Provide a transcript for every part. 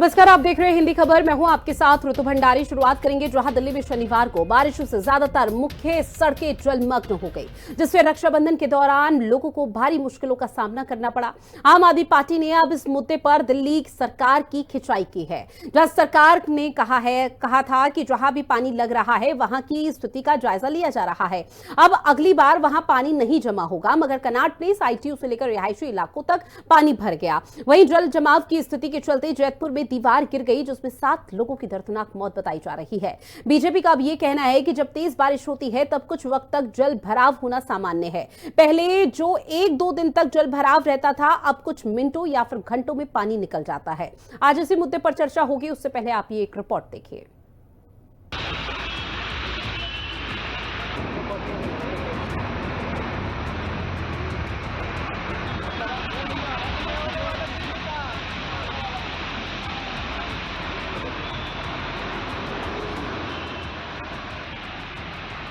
नमस्कार, आप देख रहे हैं हिंदी खबर। मैं हूं आपके साथ ऋतु भंडारी। शुरुआत करेंगे जहां दिल्ली में शनिवार को बारिशों से ज्यादातर मुख्य सड़कें जलमग्न हो गई, जिससे रक्षाबंधन के दौरान लोगों को भारी मुश्किलों का सामना करना पड़ा। आम आदमी पार्टी ने अब इस मुद्दे पर दिल्ली सरकार की खिंचाई की है, जहां सरकार ने कहा था कि जहां भी पानी लग रहा है वहां की स्थिति का जायजा लिया जा रहा है। अब अगली बार वहां पानी नहीं जमा होगा, मगर कनाट प्लेस, आईटीयू से लेकर रिहायशी इलाकों तक पानी भर गया। वहीं जल जमाव की स्थिति के चलते जैतपुर में दीवार गिर गई, जिसमें 7 लोगों की दर्दनाक मौत बताई जा रही है। बीजेपी का अब यह कहना है कि जब तेज बारिश होती है तब कुछ वक्त तक जल भराव होना सामान्य है। पहले जो 1-2 दिन तक जल भराव रहता था, अब कुछ मिनटों या फिर घंटों में पानी निकल जाता है। आज इसी मुद्दे पर चर्चा होगी, उससे पहले आप ये एक रिपोर्ट देखिए।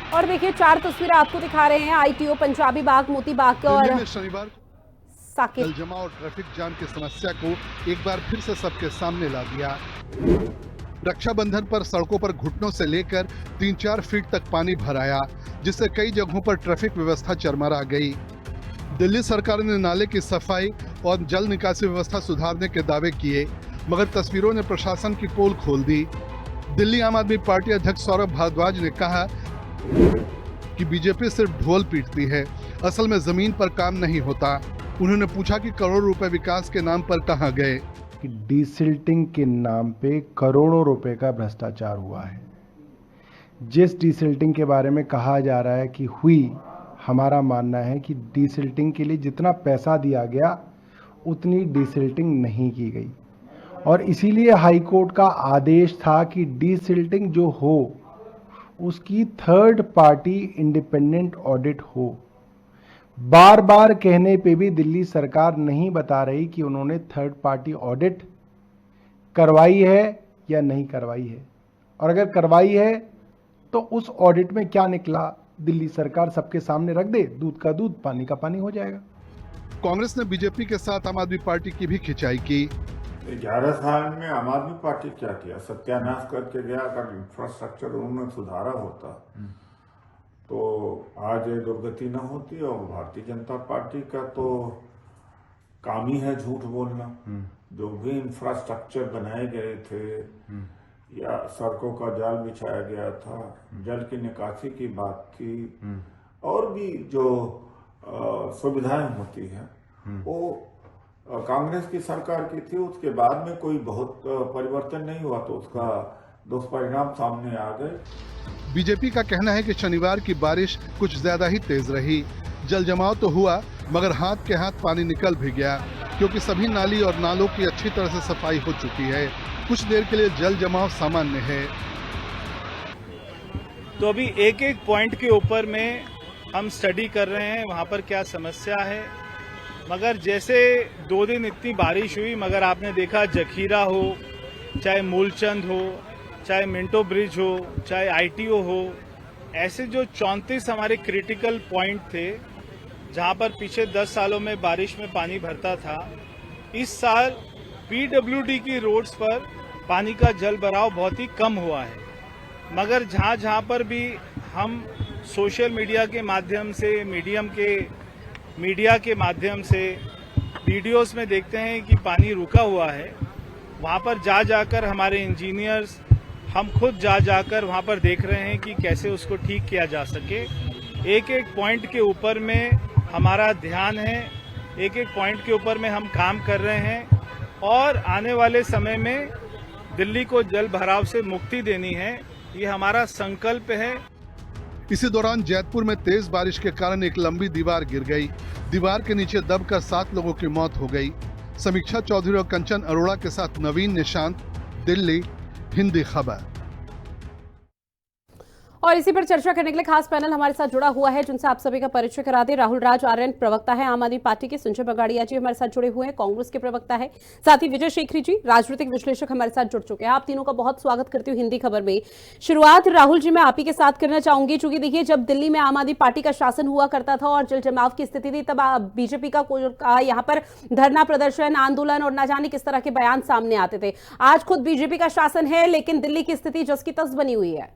और देखिए 4 तस्वीरें आपको दिखा रहे हैं, आईटीओ, पंजाबी बाग, मोती बाग और शनिवार साकेत। जल जमाव और ट्रैफिक जाम की समस्या को एक बार फिर से सबके सामने ला दिया। रक्षाबंधन पर सड़कों पर घुटनों से लेकर 3-4 फीट तक पानी भर आया, जिससे कई जगहों पर ट्रैफिक व्यवस्था चरमरा गई। दिल्ली सरकार ने नाले की सफाई और जल निकासी व्यवस्था सुधारने के दावे किए, मगर तस्वीरों ने प्रशासन की पोल खोल दी। दिल्ली आम आदमी पार्टी अध्यक्ष सौरभ भारद्वाज ने कहा कि बीजेपी सिर्फ ढोल पीटती है, असल में जमीन पर काम नहीं होता। उन्होंने पूछा कि करोड़ों रुपए विकास के नाम पर कहां गए। कि डीसिल्टिंग के नाम पे करोड़ों रुपए का भ्रष्टाचार हुआ है। जिस डीसिल्टिंग के बारे में कहा जा रहा है कि हुई, हमारा मानना है कि डीसिल्टिंग के लिए जितना पैसा दिया गया उतनी डीसिल्टिंग नहीं की गई, और इसीलिए हाई कोर्ट का आदेश था कि डीसिल्टिंग जो हो उसकी थर्ड पार्टी इंडिपेंडेंट ऑडिट हो। बार बार कहने पे भी दिल्ली सरकार नहीं बता रही कि उन्होंने थर्ड पार्टी ऑडिट करवाई है या नहीं करवाई है, और अगर करवाई है तो उस ऑडिट में क्या निकला दिल्ली सरकार सबके सामने रख दे। दूध का दूध, पानी का पानी हो जाएगा। कांग्रेस ने बीजेपी के साथ आम आदमी पार्टी की भी खिंचाई की। 11 साल में आम आदमी पार्टी क्या किया, सत्यानाश करके गया। अगर इंफ्रास्ट्रक्चर उन्होंने सुधारा होता तो आज ये दुर्गति न होती। और भारतीय जनता पार्टी का तो काम ही है झूठ बोलना। जो भी इंफ्रास्ट्रक्चर बनाए गए थे या सड़कों का जाल बिछाया गया था, जल की निकासी की बात थी, और भी जो सुविधाएं होती हैं वो कांग्रेस की सरकार की थी। उसके बाद में कोई बहुत परिवर्तन नहीं हुआ, तो उसका दुष्परिणाम सामने आ गए। बीजेपी का कहना है कि शनिवार की बारिश कुछ ज्यादा ही तेज रही। जल जमाव तो हुआ, मगर हाथ के हाथ पानी निकल भी गया, क्योंकि सभी नाली और नालों की अच्छी तरह से सफाई हो चुकी है। कुछ देर के लिए जल जमाव सामान्य है। तो अभी एक एक पॉइंट के ऊपर में हम स्टडी कर रहे हैं, वहाँ पर क्या समस्या है। मगर जैसे 2 दिन इतनी बारिश हुई, मगर आपने देखा जखीरा हो, चाहे मूलचंद हो, चाहे मिंटो ब्रिज हो, चाहे आईटीओ हो, ऐसे जो 34 हमारे क्रिटिकल पॉइंट थे जहां पर पिछले 10 सालों में बारिश में पानी भरता था, इस साल पीडब्ल्यूडी की रोड्स पर पानी का जल भराव बहुत ही कम हुआ है। मगर जहां पर भी हम सोशल मीडिया के माध्यम से, मीडिया के माध्यम से वीडियोस में देखते हैं कि पानी रुका हुआ है, वहां पर जाकर हमारे इंजीनियर्स, हम खुद जाकर वहां पर देख रहे हैं कि कैसे उसको ठीक किया जा सके। एक एक पॉइंट के ऊपर में हमारा ध्यान है, एक एक पॉइंट के ऊपर में हम काम कर रहे हैं, और आने वाले समय में दिल्ली को जल भराव से मुक्ति देनी है, ये हमारा संकल्प है। इसी दौरान जैतपुर में तेज बारिश के कारण एक लंबी दीवार गिर गई। दीवार के नीचे दबकर 7 लोगों की मौत हो गई। समीक्षा चौधरी और कंचन अरोड़ा के साथ नवीन निशांत, दिल्ली, हिंदी खबर। और इसी पर चर्चा करने के लिए खास पैनल हमारे साथ जुड़ा हुआ है, जिनसे आप सभी का परिचय करा दे। राहुल राज आर्यन प्रवक्ता है आम आदमी पार्टी के, संजय बगाड़िया जी हमारे साथ जुड़े हुए हैं, कांग्रेस के प्रवक्ता है, साथ ही विजय शेखरी जी राजनीतिक विश्लेषक हमारे साथ जुड़ चुके हैं। आप तीनों का बहुत स्वागत करती हूँ हिंदी खबर में। शुरुआत राहुल जी मैं आप ही के साथ करना चाहूंगी, चूंकि देखिए जब दिल्ली में आम आदमी पार्टी का शासन हुआ करता था और जल जमाव की स्थिति थी, तब बीजेपी का यहाँ पर धरना प्रदर्शन, आंदोलन और न जाने किस तरह के बयान सामने आते थे। आज खुद बीजेपी का शासन है, लेकिन दिल्ली की स्थिति जस की तस बनी हुई है।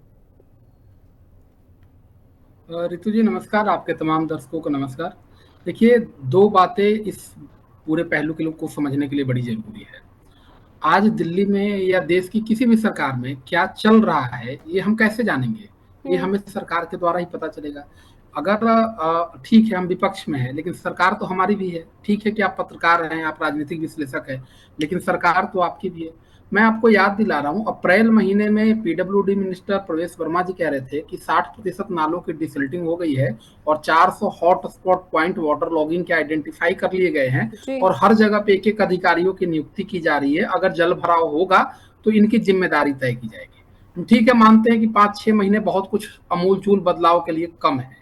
रितु जी नमस्कार, आपके तमाम दर्शकों को नमस्कार। देखिए, दो बातें इस पूरे पहलू के लोग को समझने के लिए बड़ी जरूरी है। आज दिल्ली में या देश की किसी भी सरकार में क्या चल रहा है ये हम कैसे जानेंगे? ये हमें सरकार के द्वारा ही पता चलेगा। अगर ठीक है हम विपक्ष में है, लेकिन सरकार तो हमारी भी है। ठीक है कि आप पत्रकार हैं, आप राजनीतिक विश्लेषक हैं, लेकिन सरकार तो आपकी भी है। मैं आपको याद दिला रहा हूं, अप्रैल महीने में पीडब्ल्यूडी मिनिस्टर प्रवेश वर्मा जी कह रहे थे कि 60% नालों की डिसिल्टिंग हो गई है और 400 hot spot point water logging के आइडेंटिफाई कर लिए गए हैं और हर जगह पे एक अधिकारियों की नियुक्ति की जा रही है। अगर जल भराव होगा तो इनकी जिम्मेदारी तय की जाएगी। ठीक है, मानते हैं कि 5-6 महीने बहुत कुछ अमूलचूल बदलाव के लिए कम है,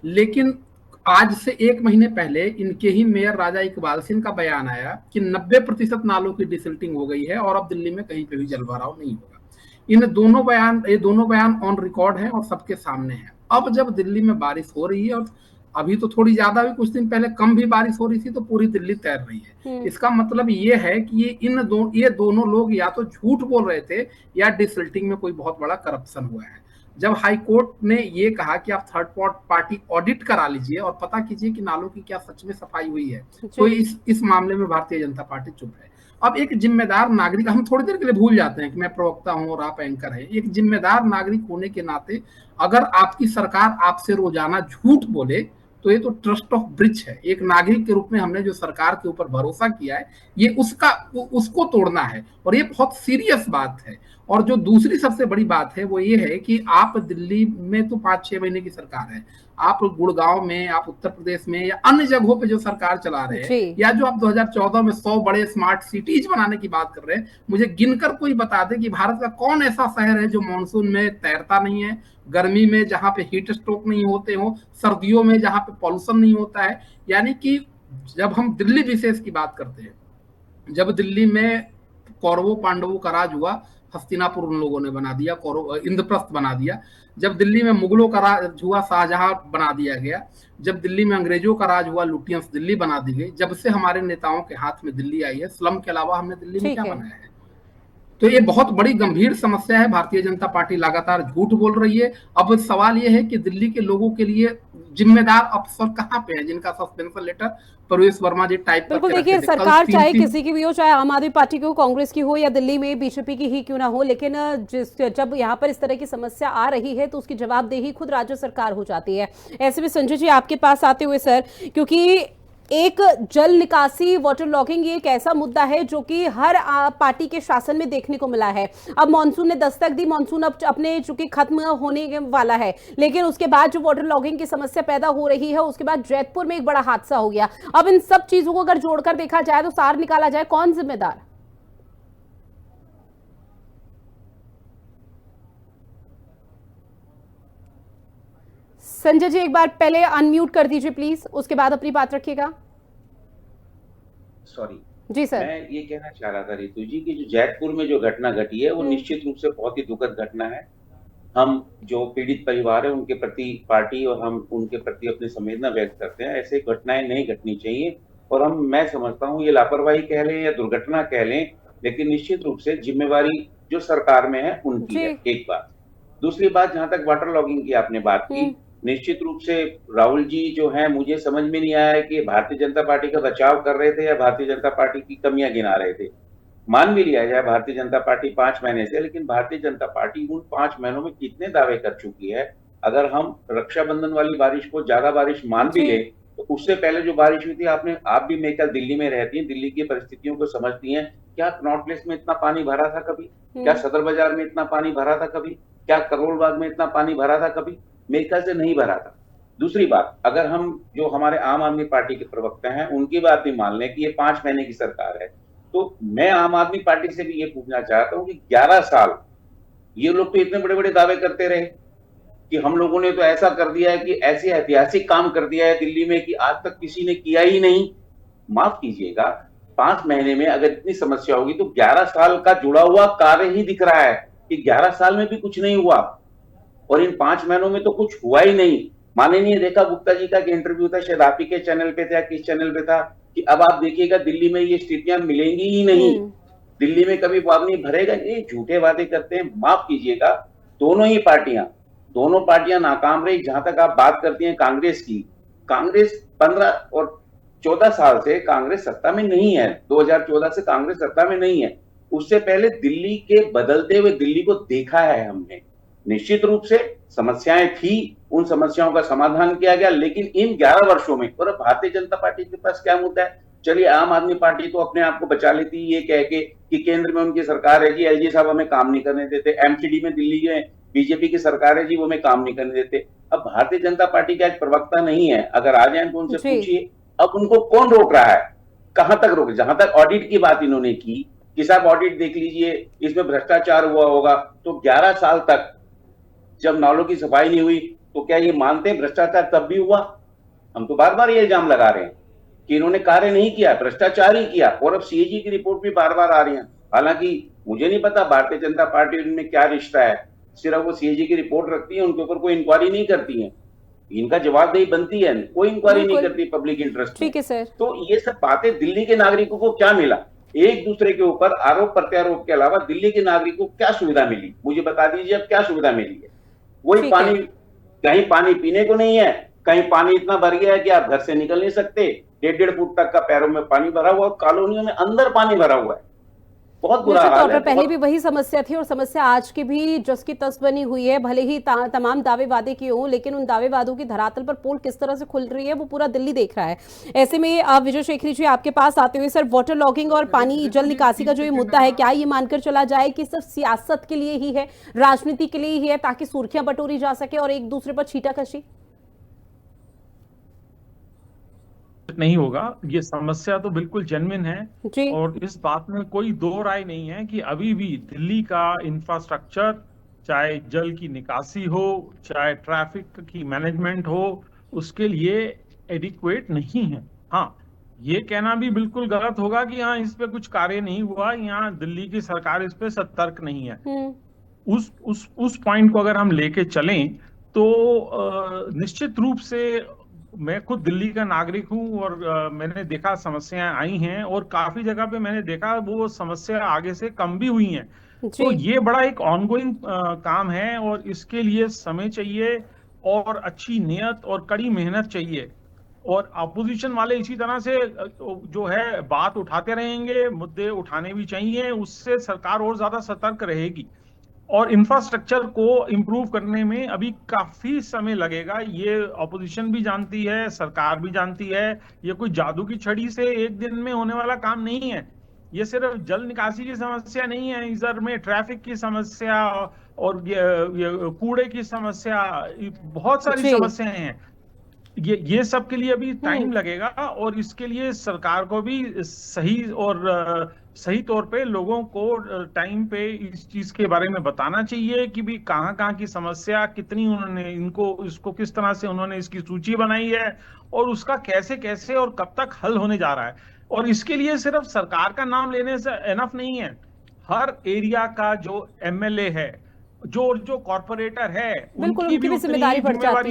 लेकिन आज से 1 महीने पहले इनके ही मेयर राजा इकबाल सिंह का बयान आया कि 90% नालों की डिसिल्टिंग हो गई है और अब दिल्ली में कहीं पे भी जल भराव नहीं होगा। ये दोनों बयान ऑन रिकॉर्ड हैं और सबके सामने हैं। अब जब दिल्ली में बारिश हो रही है, और अभी तो थोड़ी ज्यादा भी, कुछ दिन पहले कम भी बारिश हो रही थी, तो पूरी दिल्ली तैर रही है। इसका मतलब ये है कि ये दोनों लोग या तो झूठ बोल रहे थे या डिसिल्टिंग में कोई बहुत बड़ा करप्शन हुआ है। जब हाई कोर्ट ने ये कहा कि आप थर्ड पार्टी ऑडिट करा लीजिए और पता कीजिए कि नालों की क्या सच में सफाई हुई है, तो इस मामले में भारतीय जनता पार्टी चुप है। अब एक जिम्मेदार नागरिक, हम थोड़ी देर के लिए भूल जाते हैं कि मैं प्रवक्ता हूं और आप एंकर हैं। एक जिम्मेदार नागरिक होने के नाते अगर आपकी सरकार आपसे रोजाना झूठ बोले तो ये तो ट्रस्ट ऑफ ब्रिज है। एक नागरिक के रूप में हमने जो सरकार के ऊपर भरोसा किया है, ये उसको तोड़ना है और ये बहुत सीरियस बात है। और जो दूसरी सबसे बड़ी बात है वो ये है कि आप दिल्ली में तो 5-6 महीने की सरकार है, आप गुड़गांव में, आप उत्तर प्रदेश में या अन्य जगहों पे जो सरकार चला रहे हैं, या जो आप 2014 में 100 बड़े स्मार्ट सिटीज बनाने की बात कर रहे हैं, मुझे गिनकर कोई बता दे कि भारत का कौन ऐसा शहर है जो मानसून में तैरता नहीं है, गर्मी में जहां पे हीट स्ट्रोक नहीं होते हो, सर्दियों में जहां पे पॉल्यूशन नहीं होता है। यानी कि जब हम दिल्ली विशेष की बात करते हैं, जब दिल्ली में कौरवों पांडवों का राज हुआ, हस्तिनापुर उन लोगों ने बना दिया, इंद्रप्रस्थ बना दिया। जब दिल्ली में मुगलों का राज हुआ, शाहजहां बना दिया गया। जब दिल्ली में अंग्रेजों का राज हुआ, लुटियंस दिल्ली बना दी गई। जब से हमारे नेताओं के हाथ में दिल्ली आई है, स्लम के अलावा हमने दिल्ली में क्या बनाया है? तो ये बहुत बड़ी गंभीर समस्या है। भारतीय जनता पार्टी लगातार झूठ बोल रही है। अब सवाल ये है कि दिल्ली के लोगों के लिए जिम्मेदार अफसर कहाँ पे हैं जिनका सस्पेंशन लेटर प्रवेश वर्मा जी टाइप करके बिल्कुल, देखिए सरकार चाहे किसी की भी हो, चाहे आम आदमी पार्टी की हो, कांग्रेस की हो या दिल्ली में बीजेपी की ही क्यों ना हो, लेकिन जब यहाँ पर इस तरह की समस्या आ रही है तो उसकी जवाबदेही खुद राज्य सरकार हो जाती है। ऐसे में संजय जी आपके पास आते हुए सर, क्योंकि एक जल निकासी, वाटर लॉगिंग, ये एक ऐसा मुद्दा है जो कि हर पार्टी के शासन में देखने को मिला है। अब मानसून ने दस्तक दी, मानसून अब अपने चूंकि खत्म होने वाला है, लेकिन उसके बाद जो वाटर लॉगिंग की समस्या पैदा हो रही है, उसके बाद जैतपुर में एक बड़ा हादसा हो गया। अब इन सब चीजों को अगर जोड़कर देखा जाए तो सार निकाला जाए, कौन जिम्मेदार? संजय जी एक बार पहले अनम्यूट कर दीजिए प्लीज, उसके बाद अपनी बात रखिएगा। सॉरी जी सर, मैं ये कहना चाह रहा था रितु जी कि जो जैतपुर में जो घटना घटी है वो निश्चित रूप से बहुत ही दुखद घटना है। हम जो पीड़ित परिवार है उनके प्रति पार्टी और हम उनके प्रति अपनी संवेदना व्यक्त करते हैं। ऐसे घटनाएं नहीं घटनी चाहिए और मैं समझता हूँ ये लापरवाही कह लें या दुर्घटना कह लें, लेकिन निश्चित रूप से जिम्मेवारी जो सरकार में है उनकी है, एक बात। दूसरी बात, जहां तक वाटर लॉगिंग की आपने बात की, निश्चित रूप से राहुल जी जो है, मुझे समझ में नहीं आया कि भारतीय जनता पार्टी का बचाव कर रहे थे या भारतीय जनता पार्टी की कमियां गिना रहे थे। मान भी लिया जाए भारतीय जनता पार्टी 5 महीने से, लेकिन भारतीय जनता पार्टी उन 5 महीनों में कितने दावे कर चुकी है। अगर हम रक्षाबंधन वाली बारिश को ज्यादा बारिश मान भी ले तो उससे पहले जो बारिश हुई थी, आप भी मेरे ख्याल दिल्ली में रहती हैं, दिल्ली की परिस्थितियों को समझती हैं। क्या कनॉट प्लेस में इतना पानी भरा था कभी? क्या सदर बाजार में इतना पानी भरा था कभी? क्या करोल बाग में इतना पानी भरा था कभी? मेरे ख्याल से नहीं भरा था। दूसरी बात, अगर हम जो हमारे आम आदमी पार्टी के प्रवक्ता हैं उनकी बात भी मान लें कि ये 5 महीने की सरकार है, तो मैं आम आदमी पार्टी से भी ये पूछना चाहता हूं कि 11 साल ये लोग तो इतने बड़े बड़े दावे करते रहे, कि हम लोगों ने तो ऐसा कर दिया है कि ऐसे ऐतिहासिक काम कर दिया है दिल्ली में कि आज तक किसी ने किया ही नहीं। माफ कीजिएगा, 5 महीने में अगर इतनी समस्या होगी तो 11 साल का जुड़ा हुआ कार्य ही दिख रहा है कि 11 साल में भी कुछ नहीं हुआ और इन 5 महीनों में तो कुछ हुआ ही नहीं। माननीय रेखा गुप्ता जी का इंटरव्यू था, शायद आप ही के चैनल पे था, किस चैनल पे था, कि अब आप देखिएगा दिल्ली में ये स्थितियां मिलेंगी ही नहीं, दिल्ली में कभी पानी भरेगा नहीं। झूठे वादे करते हैं। माफ कीजिएगा, दोनों पार्टियां नाकाम रही। जहां तक आप बात करती हैं कांग्रेस की, कांग्रेस 15 और 14 साल से कांग्रेस सत्ता में नहीं है। 2014 से कांग्रेस सत्ता में नहीं है। उससे पहले दिल्ली के बदलते हुए दिल्ली को देखा है हमने। निश्चित रूप से समस्याएं थी, उन समस्याओं का समाधान किया गया, लेकिन इन 11 वर्षों में और भारतीय जनता पार्टी के पास क्या मुद्दा है? चलिए, आम आदमी पार्टी तो अपने आप को बचा लेती ये कह के कि केंद्र में उनकी सरकार है जी, एलजी साहब हमें काम नहीं करने देते, एमसीडी में दिल्ली में बीजेपी की सरकार है जी, वो हमें काम नहीं करने देते। अब भारतीय जनता पार्टी का एक प्रवक्ता नहीं है, अगर आ जाए तो उनसे पूछिए अब उनको कौन रोक रहा है, कहां तक रोके। जहां तक ऑडिट की बात इन्होंने की कि साहब ऑडिट देख लीजिए, इसमें भ्रष्टाचार हुआ होगा, तो 11 साल तक जब नालों की सफाई नहीं हुई तो क्या ये मानते हैं भ्रष्टाचार तब भी हुआ? हम तो बार बार ये इल्जाम लगा रहे हैं कि इन्होंने कार्य नहीं किया, भ्रष्टाचार ही किया, और अब सीएजी की रिपोर्ट भी बार बार आ रही है। हालांकि मुझे नहीं पता भारतीय जनता पार्टी में क्या रिश्ता है, सिर्फ वो सीएजी की रिपोर्ट रखती है, उनके ऊपर कोई इंक्वायरी नहीं करती है। इनका जवाबदेही बनती है, कोई इंक्वायरी नहीं करती पब्लिक इंटरेस्ट। ठीक है सर। तो ये सब बातें, दिल्ली के नागरिकों को क्या मिला? एक दूसरे के ऊपर आरोप प्रत्यारोप के अलावा दिल्ली के नागरिकों को क्या सुविधा मिली? मुझे बता दीजिए अब क्या सुविधा मिली है? वही पानी, कहीं पानी पीने को नहीं है, कहीं पानी इतना भर गया है कि आप घर से निकल नहीं सकते, 1.5 फुट तक का पैरों में पानी भरा हुआ, कॉलोनियों में अंदर पानी भरा हुआ है। बहुत बुरा हाल है। पहले भी वही समस्या थी और समस्या आज की भी जस की तस बनी हुई है। भले ही तमाम दावे वादे किए हों, लेकिन उन दावे वादों की धरातल पर पोल किस तरह से खुल रही है वो पूरा दिल्ली देख रहा है। ऐसे में विजय शेखरी जी आपके पास आते हुए, सर वाटर लॉगिंग और पानी जल निकासी का जो ये मुद्दा है, क्या ये मानकर चला जाए कि सिर्फ सियासत के लिए ही है, राजनीति के लिए ही है, ताकि सुर्खियां बटोरी जा सके और एक दूसरे पर छीटाकशी? नहीं होगा, ये समस्या तो बिल्कुल जेन्युइन है और इस बात में कोई दो राय नहीं है कि अभी भी दिल्ली का इंफ्रास्ट्रक्चर, चाहे जल की निकासी हो, चाहे ट्रैफिक की मैनेजमेंट हो, उसके लिए एडिक्वेट नहीं है। हाँ, ये कहना भी बिल्कुल गलत होगा कि हाँ इस पे कुछ कार्य नहीं हुआ, यहाँ दिल्ली की सरकार इस पे सतर्क नहीं है। उस पॉइंट को अगर हम लेके चलें तो निश्चित रूप से मैं खुद दिल्ली का नागरिक हूं और मैंने देखा समस्याएं आई हैं और काफी जगह पे मैंने देखा वो समस्या आगे से कम भी हुई हैं। तो ये बड़ा एक ऑनगोइंग काम है और इसके लिए समय चाहिए और अच्छी नियत और कड़ी मेहनत चाहिए। और अपोजिशन वाले इसी तरह से जो है बात उठाते रहेंगे, मुद्दे उठाने भी चाहिए, उससे सरकार और ज्यादा सतर्क रहेगी। और इंफ्रास्ट्रक्चर को इम्प्रूव करने में अभी काफी समय लगेगा, ये ऑपोजिशन भी जानती है, सरकार भी जानती है। ये कोई जादू की छड़ी से एक दिन में होने वाला काम नहीं है। ये सिर्फ जल निकासी की समस्या नहीं है, इधर में ट्रैफिक की समस्या और ये कूड़े की समस्या, बहुत सारी समस्याएं हैं। ये सब के लिए अभी टाइम लगेगा और इसके लिए सरकार को भी सही तौर पे लोगों को टाइम पे इस चीज के बारे में बताना चाहिए कि भी कहाँ की समस्या, कितनी उन्होंने इसको किस तरह से उन्होंने इसकी सूची बनाई है और उसका कैसे और कब तक हल होने जा रहा है। और इसके लिए सिर्फ सरकार का नाम लेने से एनफ नहीं है, हर एरिया का जो एमएलए है, जो कॉर्पोरेटर है, उनकी भी जिम्मेदारी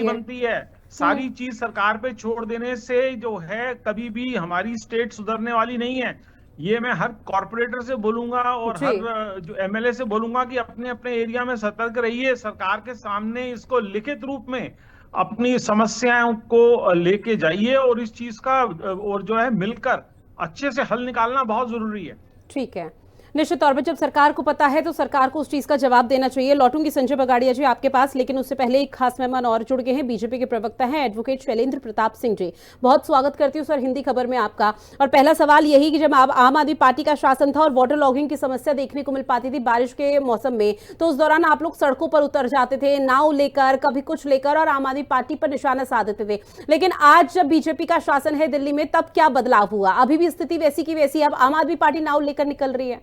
बनती है। सारी चीज सरकार पे छोड़ देने से जो है कभी भी हमारी स्टेट सुधरने वाली नहीं है। ये मैं हर कॉर्पोरेटर से बोलूंगा और हर जो एमएलए से बोलूंगा कि अपने अपने एरिया में सतर्क रहिए, सरकार के सामने इसको लिखित रूप में अपनी समस्याओं को लेके जाइए और इस चीज का और जो है मिलकर अच्छे से हल निकालना बहुत जरूरी है। ठीक है, निश्चित तौर पर जब सरकार को पता है तो सरकार को उस चीज का जवाब देना चाहिए। लौटूंगी संजय बगाड़िया जी आपके पास, लेकिन उससे पहले एक खास मेहमान और जुड़ गए हैं, बीजेपी के प्रवक्ता हैं एडवोकेट शैलेंद्र प्रताप सिंह जी। बहुत स्वागत करती हूँ सर हिंदी खबर में आपका। और पहला सवाल यही कि जब आम आदमी पार्टी का शासन था और वाटर लॉगिंग की समस्या देखने को मिल पाती थी बारिश के मौसम में, तो उस दौरान आप लोग सड़कों पर उतर जाते थे, नाव लेकर, कभी कुछ लेकर, और आम आदमी पार्टी पर निशाना साधते थे। लेकिन आज जब बीजेपी का शासन है दिल्ली में, तब क्या बदलाव हुआ? अभी भी स्थिति वैसी की वैसी, अब आम आदमी पार्टी नाव लेकर निकल रही है?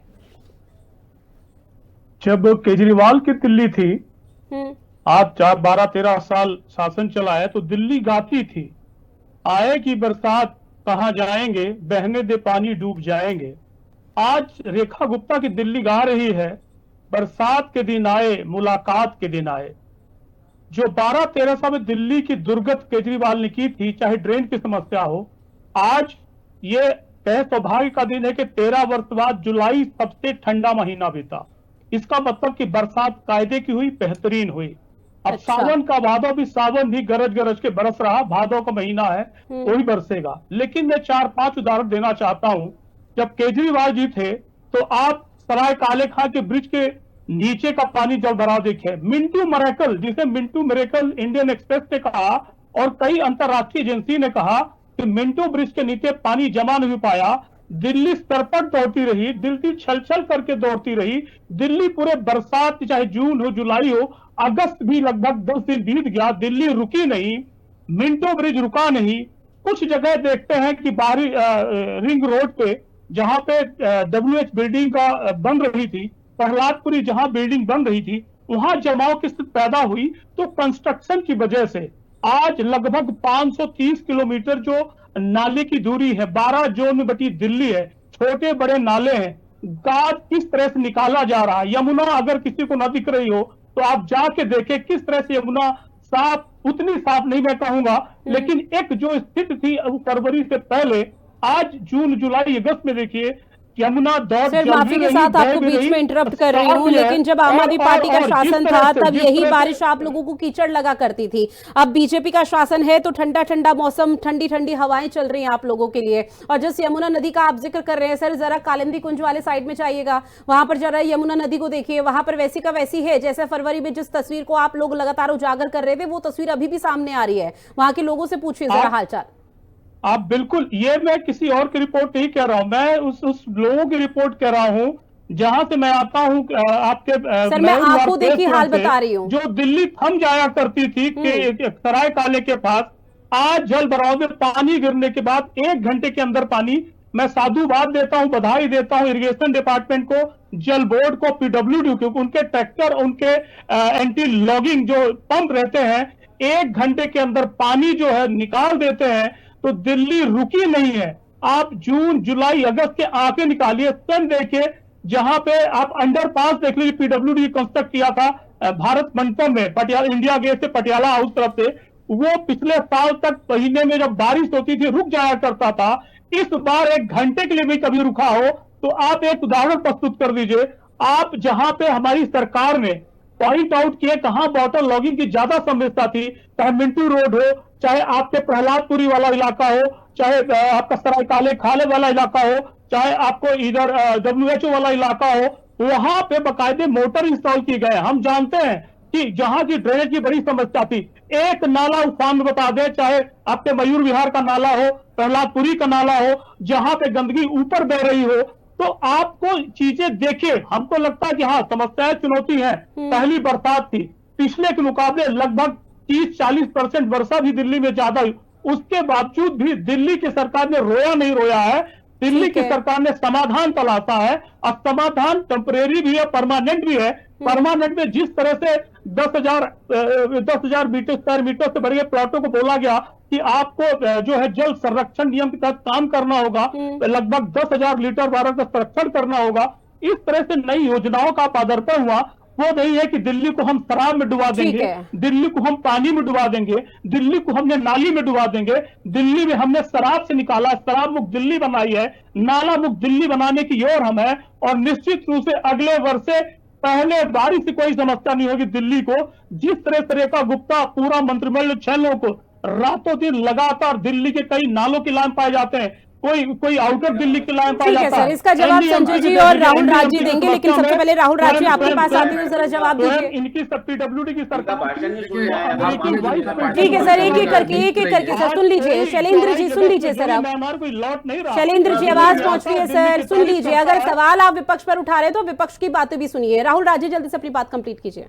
जब केजरीवाल की दिल्ली थी आज 12-13 साल शासन चला है, तो दिल्ली गाती थी, आएगी बरसात कहाँ जाएंगे, बहने दे पानी डूब जाएंगे। आज रेखा गुप्ता की दिल्ली गा रही है, बरसात के दिन आए, मुलाकात के दिन आए। जो 12-13 साल में दिल्ली की दुर्गत केजरीवाल ने की थी, चाहे ड्रेन की समस्या हो, आज ये कह सौभाग्य का दिन है कि 13 वर्ष बाद जुलाई सबसे ठंडा महीना बीता। इसका मतलब कि बरसात कायदे की हुई, बेहतरीन हुई। अब अच्छा। सावन का भादो भी, सावन भी गरज गरज के बरस रहा, भादो का महीना है वही बरसेगा। लेकिन मैं 4-5 उदाहरण देना चाहता हूं। जब केजरीवाल जी थे तो आप सराय काले खां के ब्रिज के नीचे का पानी जल भराव देखे। मिंटू मरेकल, जिसे मिंटू मेरेकल इंडियन एक्सप्रेस ने कहा और कई अंतरराष्ट्रीय एजेंसी ने कहा कि मिंटू ब्रिज के नीचे पानी जमा नहीं पाया, दिल्ली सरपट दौड़ती रही, दिल्ली छल छल करके दौड़ती रही। दिल्ली पूरे बरसात, चाहे जून हो, जुलाई हो, अगस्त भी लगभग 10 दिन बीत गया, दिल्ली रुकी नहीं, मिंटो ब्रिज रुका नहीं। कुछ जगह देखते हैं कि बाहरी रिंग रोड पे, जहां पे WH बिल्डिंग का बन रही थी, प्रहलादपुरी जहां बिल्डिंग बन रही थी, वहां जमाव की स्थिति पैदा हुई। तो कंस्ट्रक्शन की वजह से आज लगभग 530 किलोमीटर जो नाले की दूरी है, 12 जोन में बटी दिल्ली है, छोटे बड़े नाले हैं, गाद किस तरह से निकाला जा रहा है। यमुना अगर किसी को न दिख रही हो तो आप जाके देखें किस तरह से यमुना साफ, उतनी साफ नहीं मैं कहूंगा, लेकिन एक जो स्थिति थी फरवरी से पहले, आज जून जुलाई अगस्त में देखिए यमुना दौड़। सर माफी के साथ आपको बीच में इंटरप्ट कर रही हूँ, लेकिन जब आम आदमी पार्टी का शासन था तब यही बारिश आप लोगों को कीचड़ लगा करती थी। अब बीजेपी का शासन है तो ठंडा ठंडा मौसम, ठंडी ठंडी हवाएं चल रही हैं आप लोगों के लिए। और जिस यमुना नदी का आप जिक्र कर रहे हैं सर, जरा कालिंदी कुंज वाले साइड में जाइएगा, वहां पर जरा यमुना नदी को देखिए, वहां पर वैसी का वैसी है जैसे फरवरी में जिस तस्वीर को आप लोग लगातार उजागर कर रहे थे, वो तस्वीर अभी भी सामने आ रही है। वहां के लोगों से पूछिए जरा हालचाल। आप बिल्कुल, ये मैं किसी और की रिपोर्ट नहीं कह रहा हूं, मैं उस लोगों की रिपोर्ट कह रहा हूं जहां से मैं आता हूं। आपके सर मैं आपको देखिए हाल बता रही हूं, जो दिल्ली थम जाया करती थी कि सराय काले के पास, आज जल भराव में पानी गिरने के बाद 1 घंटे के अंदर पानी। मैं साधुवाद देता हूं, बधाई देता हूं इरिगेशन डिपार्टमेंट को, जल बोर्ड को, PWD को, उनके ट्रैक्टर, उनके एंटी लॉगिंग जो पंप रहते हैं, 1 घंटे के अंदर पानी जो है निकाल देते हैं। तो दिल्ली रुकी नहीं है। आप जून जुलाई अगस्त के आंकड़े निकालिए, सन देखिए, जहां पे आप अंडरपास देख लीजिए, PWD कंस्ट्रक्ट किया था भारत मंडपम में, पटियाला इंडिया गेट से पटियाला हाउस तरफ से, वो पिछले साल तक महीने में जब बारिश होती थी रुक जाया करता था। इस बार 1 घंटे के लिए भी कभी रुका हो तो आप एक उदाहरण प्रस्तुत कर दीजिए। आप जहां पे हमारी सरकार ने पॉइंट आउट किए कहां वाटर लॉगिंग की ज्यादा समस्या थी, चाहे मिंटू रोड हो, चाहे आपके प्रहलादपुरी वाला इलाका हो, चाहे आपका सराय काले खाले वाला इलाका हो, चाहे आपको इधर WHO वाला इलाका हो, वहां पे बकायदे मोटर इंस्टॉल किए गए। हम जानते हैं कि जहां की ड्रेनेज की बड़ी समस्या थी, एक नाला उफान में बता दे, चाहे आपके मयूर विहार का नाला हो, प्रहलादपुरी का नाला हो, जहां पे गंदगी ऊपर बह रही हो, तो आपको चीजें देखिए। हमको लगता है कि हाँ समस्याएं चुनौती है, पहली बरसात थी, पिछले के मुकाबले लगभग 30-40% वर्षा भी दिल्ली में ज्यादा हुई, उसके बावजूद भी दिल्ली की सरकार ने रोया नहीं रोया है। दिल्ली की सरकार ने समाधान तलाशा है, और समाधान टेम्परेरी भी है, परमानेंट भी है। परमानेंट में जिस तरह से 10,000 मीटर स्क्वायर मीटर से बढ़े प्लॉटों को बोला गया कि आपको जो है जल संरक्षण नियम के तहत काम करना होगा, लगभग 10,000 लीटर वाटर का संरक्षण करना होगा, इस तरह से नई योजनाओं का पदार्पण हुआ। वो नहीं है कि दिल्ली को हम शराब में डुबा देंगे, दिल्ली को हम पानी में डुबा देंगे, दिल्ली को हमने नाली में डुबा देंगे। दिल्ली में हमने शराब से निकाला, शराब मुक्त दिल्ली बनाई है, नाला मुक्त दिल्ली बनाने की ओर हम है। और निश्चित रूप से अगले वर्ष से पहले बारिश से कोई समस्या नहीं होगी दिल्ली को। जिस तरह से रेखा गुप्ता पूरा मंत्रिमंडल 6 लोगों को रातों दिन लगातार दिल्ली के कई नालों की लाइन पाए जाते हैं, कोई आउटर दिल्ली की लाइन पाया जाता है। सर इसका जवाब संजय जी और राहुल राज जी देंगे, लेकिन सबसे पहले राहुल राज जी आपके पास आते हुए जरा जवाब दीजिए। इनकी PWD की सरकार, ठीक है सर, एक एक करके सर सुन लीजिए। शैलेंद्र जी सुन लीजिए सर, अब कोई लौट नहीं रहा। शैलेंद्र जी आवाज पहुंच रही है सर, सुन लीजिए। अगर सवाल आप विपक्ष पर उठा रहे तो विपक्ष की बातें भी सुनिए। राहुल राज जी जल्दी से अपनी बात कंप्लीट कीजिए।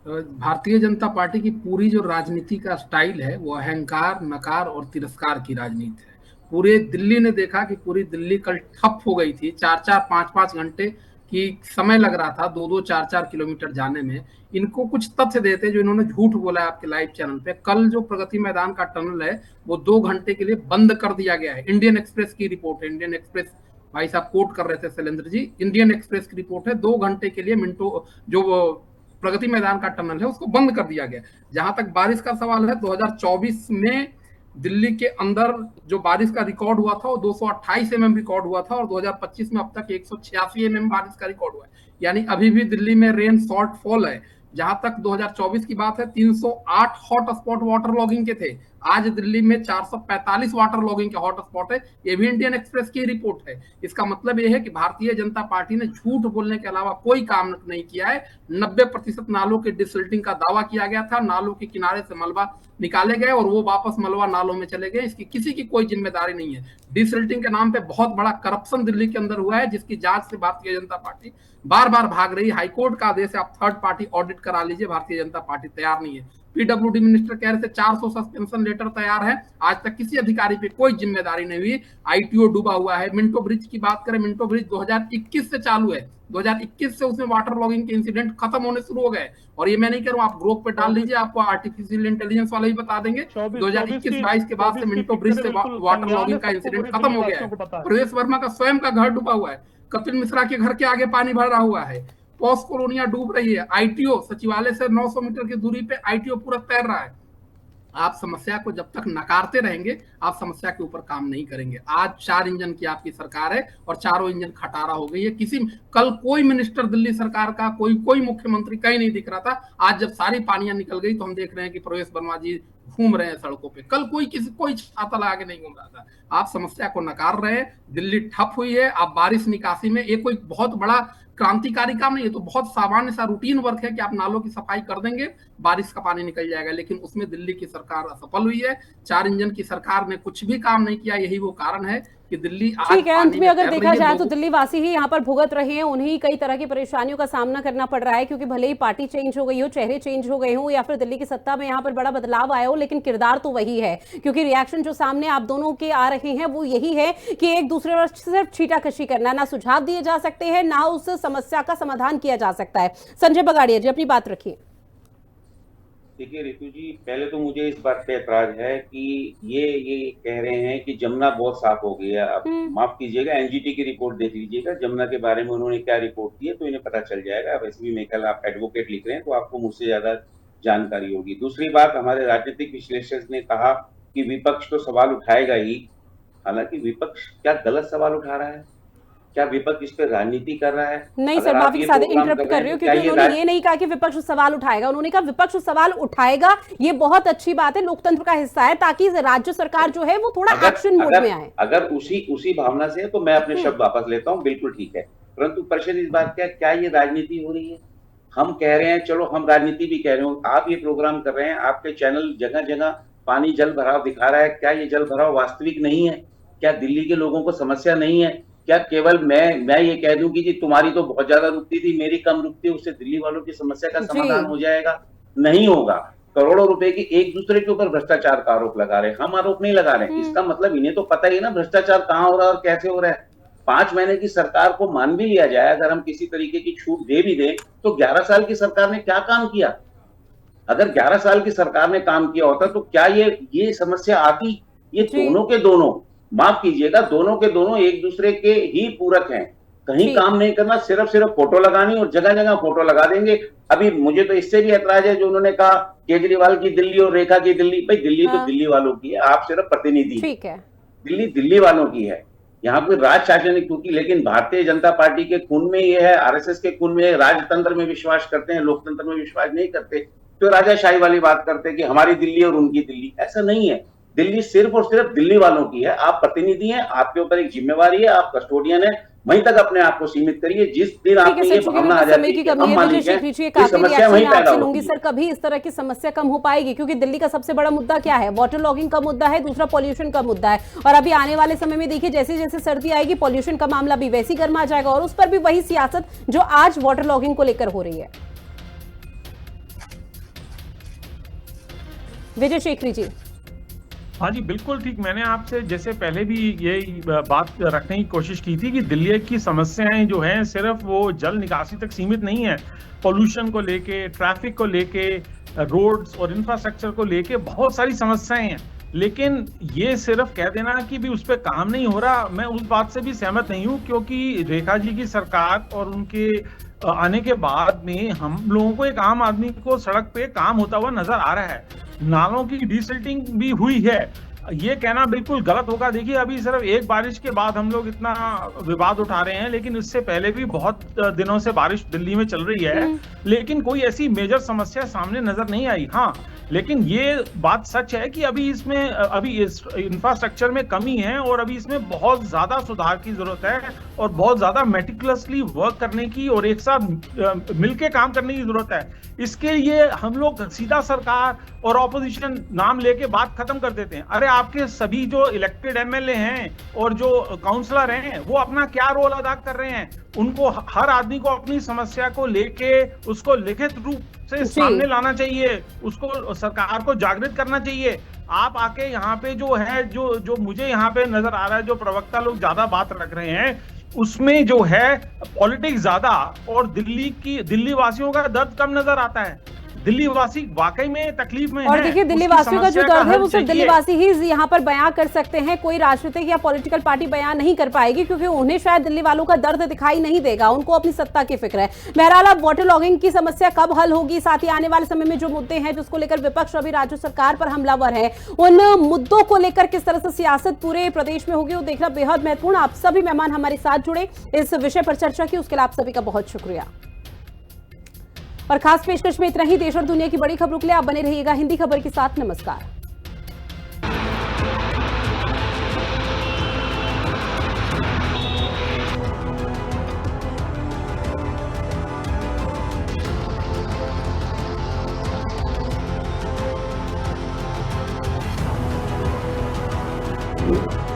भारतीय जनता पार्टी की पूरी जो राजनीति का स्टाइल है वो अहंकार, नकार और तिरस्कार की राजनीति है। पूरे दिल्ली ने देखा कि पूरी दिल्ली कल ठप हो गई थी, 4-4, 5-5 घंटे कि समय लग रहा था 2-2, 4-4 किलोमीटर जाने में। इनको कुछ तथ्य देते जो इन्होंने झूठ बोला है आपके लाइव चैनल पे। कल जो प्रगति मैदान का टनल है वो 2 घंटे के लिए बंद कर दिया गया है। इंडियन एक्सप्रेस की रिपोर्ट है, इंडियन एक्सप्रेस भाई साहब कोट कर रहे थे शैलेंद्र जी, इंडियन एक्सप्रेस की रिपोर्ट है। 2 घंटे के लिए मिनटो जो प्रगति मैदान का टनल है उसको बंद कर दिया गया। जहां तक बारिश का सवाल है, 2024 में दिल्ली के अंदर जो बारिश का रिकॉर्ड हुआ था वो 228 mm रिकॉर्ड हुआ था और 2025 में अब तक 186 mm बारिश का रिकॉर्ड हुआ है। यानी अभी भी दिल्ली में रेन शॉर्टफॉल है। जहां तक 2024 की बात है, 308 हॉट स्पॉट वाटर लॉगिंग के थे। आज दिल्ली में 445 वाटर लॉगिंग के हॉट स्पॉट है। ये भी इंडियन एक्सप्रेस की रिपोर्ट है। इसका मतलब यह है कि भारतीय जनता पार्टी ने झूठ बोलने के अलावा कोई काम नहीं किया है। 90% नालों के डिसिल्टिंग का दावा किया गया था, नालों के किनारे से मलबा निकाले गए और वो वापस मलबा नालों में चले गए। इसकी किसी की कोई जिम्मेदारी नहीं है। डिसिल्टिंग के नाम पे बहुत बड़ा करप्शन दिल्ली के अंदर हुआ है, जिसकी जांच से भारतीय जनता पार्टी बार बार भाग रही। हाईकोर्ट का आदेश है, आप थर्ड पार्टी ऑडिट करा लीजिए, भारतीय जनता पार्टी तैयार नहीं है। पीडब्ल्यूडी मिनिस्टर कह रहे थे 400 सस्पेंशन लेटर तैयार है, आज तक किसी अधिकारी पे कोई जिम्मेदारी नहीं हुई। आईटीओ डूबा हुआ है। मिंटो ब्रिज की बात करें, मिंटो ब्रिज 2021 से चालू है, 2021 से उसमें वाटर लॉगिंग के इंसिडेंट खत्म होने शुरू हो गए। और ये मैं नहीं कह रहा हूं, आप ग्रुप पे डाल लीजिए, आपको आर्टिफिशियल इंटेलिजेंस वाले ही बता देंगे। 2021-22 के बाद से मिंटो ब्रिज से वाटर लॉगिंग का इंसिडेंट खत्म हो गया है। प्रवेश वर्मा का स्वयं का घर डूबा हुआ है। कपिल मिश्रा के घर के आगे पानी भरा हुआ है। पॉस कॉलोनिया डूब रही है। आईटीओ सचिवालय से 900 मीटर की दूरी पे आईटीओ पूरा तैर रहा है। आप समस्या को जब तक नकारते रहेंगे, आप समस्या के ऊपर काम नहीं करेंगे। आज 4 इंजन की आपकी सरकार है और चारों इंजन खटारा हो गई है। कल कोई मिनिस्टर दिल्ली सरकार का, कोई मुख्यमंत्री कहीं नहीं दिख रहा था। आज जब सारी पानियां निकल गई तो हम देख रहे हैं कि प्रवेश वर्मा जी घूम रहे हैं सड़कों पे। कल कोई छाता लगा के नहीं घूम रहा था। आप समस्या को नकार रहे हैं। दिल्ली ठप हुई है। आप बारिश निकासी में, ये कोई बहुत बड़ा क्रांतिकारी काम नहीं है, तो बहुत सामान्य सा रूटीन वर्क है कि आप नालों की सफाई कर देंगे, बारिश का पानी निकल जाएगा। लेकिन उसमें दिल्ली की सरकार असफल हुई है। 4 इंजन की सरकार ने कुछ भी काम नहीं किया। यही वो कारण है कि दिल्ली ठीक है। अंत में अगर देखा जाए तो दिल्ली वासी ही यहाँ पर भुगत रहे हैं। उन्हें कई तरह की परेशानियों का सामना करना पड़ रहा है, क्योंकि भले ही पार्टी चेंज हो गई हो, चेहरे चेंज हो गए हो, या फिर दिल्ली की सत्ता में यहाँ पर बड़ा बदलाव आया हो, लेकिन किरदार तो वही है। क्योंकि रिएक्शन जो सामने आप दोनों के आ रहे हैं वो यही है कि एक दूसरे पर सिर्फ छीटाकशी करना, ना सुझाव दिए जा सकते हैं, ना उस समस्या का समाधान किया जा सकता है। संजय बगाड़िया जी, अपनी बात रखिए। देखिए रितु जी, पहले तो मुझे इस बात पे ऐतराज है कि ये कह रहे हैं कि जमुना बहुत साफ हो गया। अब माफ कीजिएगा, एनजीटी की रिपोर्ट देख लीजिएगा, जमुना के बारे में उन्होंने क्या रिपोर्ट दी है तो इन्हें पता चल जाएगा। वैसे भी मैं कल आप एडवोकेट लिख रहे हैं तो आपको मुझसे ज्यादा जानकारी होगी। दूसरी बात, हमारे राजनीतिक विश्लेषक ने कहा कि विपक्ष तो सवाल उठाएगा ही। हालांकि विपक्ष क्या गलत सवाल उठा रहा है? क्या विपक्ष इस पर राजनीति कर रहा है? नहीं सर, माफी के साथ इंटरप्ट कर रही हूँ, क्योंकि उन्होंने ये नहीं कहा कि विपक्ष सवाल उठाएगा। उन्होंने कहा विपक्ष सवाल उठाएगा। ये बहुत अच्छी बात है, लोकतंत्र का हिस्सा है, ताकि राज्य सरकार जो है वो थोड़ा एक्शन मोड में आए। अगर उसी भावना से है तो मैं अपने शब्द वापस लेता हूँ, बिल्कुल ठीक है। परंतु प्रश्न इस बात का, क्या ये राजनीति हो रही है? हम कह रहे हैं, चलो हम राजनीति भी कह रहे हो, आप ये प्रोग्राम कर रहे हैं, आपके चैनल जगह जगह पानी जल भराव दिखा रहा है। क्या ये जल भराव वास्तविक नहीं है? क्या दिल्ली के लोगों को समस्या नहीं है? क्या केवल मैं ये कह दूं कि जी तुम्हारी तो बहुत ज्यादा रुकती थी, मेरी कम रुकती है, उससे दिल्ली वालों की समस्या का समाधान हो जाएगा? नहीं होगा। करोड़ों रुपए की एक दूसरे के ऊपर भ्रष्टाचार का आरोप लगा रहे हैं। हम आरोप नहीं लगा रहे हैं। इसका मतलब इन्हें तो पता ही ना भ्रष्टाचार कहाँ हो रहा है और कैसे हो रहा है। 5 महीने की सरकार को मान भी लिया जाए, अगर हम किसी तरीके की छूट दे भी दें, तो 11 साल की सरकार ने क्या काम किया? अगर 11 साल की सरकार ने काम किया होता तो क्या ये समस्या आती? ये दोनों के दोनों, माफ कीजिएगा, दोनों के दोनों एक दूसरे के ही पूरक हैं। कहीं काम नहीं करना, सिर्फ फोटो लगानी और जगह जगह फोटो लगा देंगे। अभी मुझे तो इससे भी ऐतराज है जो उन्होंने कहा केजरीवाल की दिल्ली और रेखा की दिल्ली। भाई दिल्ली तो दिल्ली वालों की है, आप सिर्फ प्रतिनिधि। ठीक है, दिल्ली दिल्ली वालों की है। यहाँ कोई राज शासन क्योंकि, लेकिन भारतीय जनता पार्टी के खून में ये है, आरएसएस के खून में है। राजतंत्र में विश्वास करते हैं, लोकतंत्र में विश्वास नहीं करते। तो राजाशाही वाली बात करते हैं कि हमारी दिल्ली और उनकी दिल्ली। ऐसा नहीं है। दिल्ली सिर्फ और सिर्फ दिल्ली वालों की है। आप प्रतिनिधि हैं, आपके ऊपर एक जिम्मेवारी है, आप कस्टोडियन है। वहीं तक अपने आप को सीमित करिए। जिस दिन आप ये भावना आ जाती है हम मालिक हैं, ये समस्या वहीं पैदा होती है। सर, कभी इस तरह की समस्या कम हो पाएगी? क्योंकि दिल्ली का सबसे बड़ा मुद्दा क्या है? वाटर लॉगिंग का मुद्दा है, दूसरा पॉल्यूशन का मुद्दा है। और अभी आने वाले समय में देखिए, जैसे जैसे सर्दी आएगी, पॉल्यूशन का मामला भी वैसी गर्मा जाएगा और उस पर भी वही सियासत जो आज वाटर लॉगिंग को लेकर हो रही है। विजय शेखरी जी। हाँ जी, बिल्कुल ठीक। मैंने आपसे जैसे पहले भी ये बात रखने की कोशिश की थी कि दिल्ली की समस्याएं जो हैं सिर्फ वो जल निकासी तक सीमित नहीं है। पोल्यूशन को लेके, ट्रैफिक को लेके, रोड्स और इंफ्रास्ट्रक्चर को लेके बहुत सारी समस्याएं हैं। लेकिन ये सिर्फ कह देना कि भी उस पर काम नहीं हो रहा, मैं उस बात से भी सहमत नहीं हूँ, क्योंकि रेखा जी की सरकार और उनके आने के बाद में हम लोगों को, एक आम आदमी को सड़क पे काम होता हुआ नजर आ रहा है। नालों की डिसिल्टिंग भी हुई है। ये कहना बिल्कुल गलत होगा। देखिए, अभी सिर्फ एक बारिश के बाद हम लोग इतना विवाद उठा रहे हैं, लेकिन इससे पहले भी बहुत दिनों से बारिश दिल्ली में चल रही है, लेकिन कोई ऐसी मेजर समस्या सामने नजर नहीं आई। हाँ, लेकिन ये बात सच है कि अभी इस इंफ्रास्ट्रक्चर में कमी है और अभी इसमें बहुत ज्यादा सुधार की जरूरत है और बहुत ज्यादा मेटिकुलसली वर्क करने की और एक साथ मिलके काम करने की जरूरत है। इसके लिए हम लोग सीधा सरकार और ऑपोजिशन नाम लेके बात खत्म कर देते हैं। अरे, आपके सभी जो इलेक्टेड एमएलए हैं और जो काउंसलर हैं, वो अपना क्या रोल अदा कर रहे हैं? उनको, हर आदमी को अपनी समस्या को लेके उसको लिखित रूप से सामने लाना चाहिए, उसको सरकार को जागृत करना चाहिए। आप आके यहाँ पे जो है, जो मुझे यहाँ पे नजर आ रहा है, जो प्रवक्ता लोग ज्यादा बात रख रहे हैं, उसमें जो है पॉलिटिक्स ज्यादा और दिल्ली वासियों का दर्द कम नजर आता है। दिल्ली वासी वाकई में तकलीफ में और है। देखिए, दिल्ली वासियों का जो दर्द है वो सिर्फ दिल्ली वासी ही यहाँ पर बयां कर सकते हैं। कोई राजनीतिक या पॉलिटिकल पार्टी बयां नहीं कर पाएगी, क्योंकि उन्हें शायद दिल्ली वालों का दर्द दिखाई नहीं देगा। उनको अपनी सत्ता की फिक्र है। बहरहाल, अब वाटर लॉगिंग की समस्या कब हल होगी, साथ ही आने वाले समय में जो मुद्दे हैं जिसको लेकर विपक्ष अभी राज्य सरकार पर हमलावर है, उन मुद्दों को लेकर किस तरह से सियासत पूरे प्रदेश में होगी, वो देखना बेहद महत्वपूर्ण। आप सभी मेहमान हमारे साथ जुड़े, इस विषय पर चर्चा की, उसके लिए आप सभी का बहुत शुक्रिया। और खास पेशकश में इतना ही। देश और दुनिया की बड़ी खबरों के लिए आप बने रहिएगा हिंदी खबर के साथ। नमस्कार। you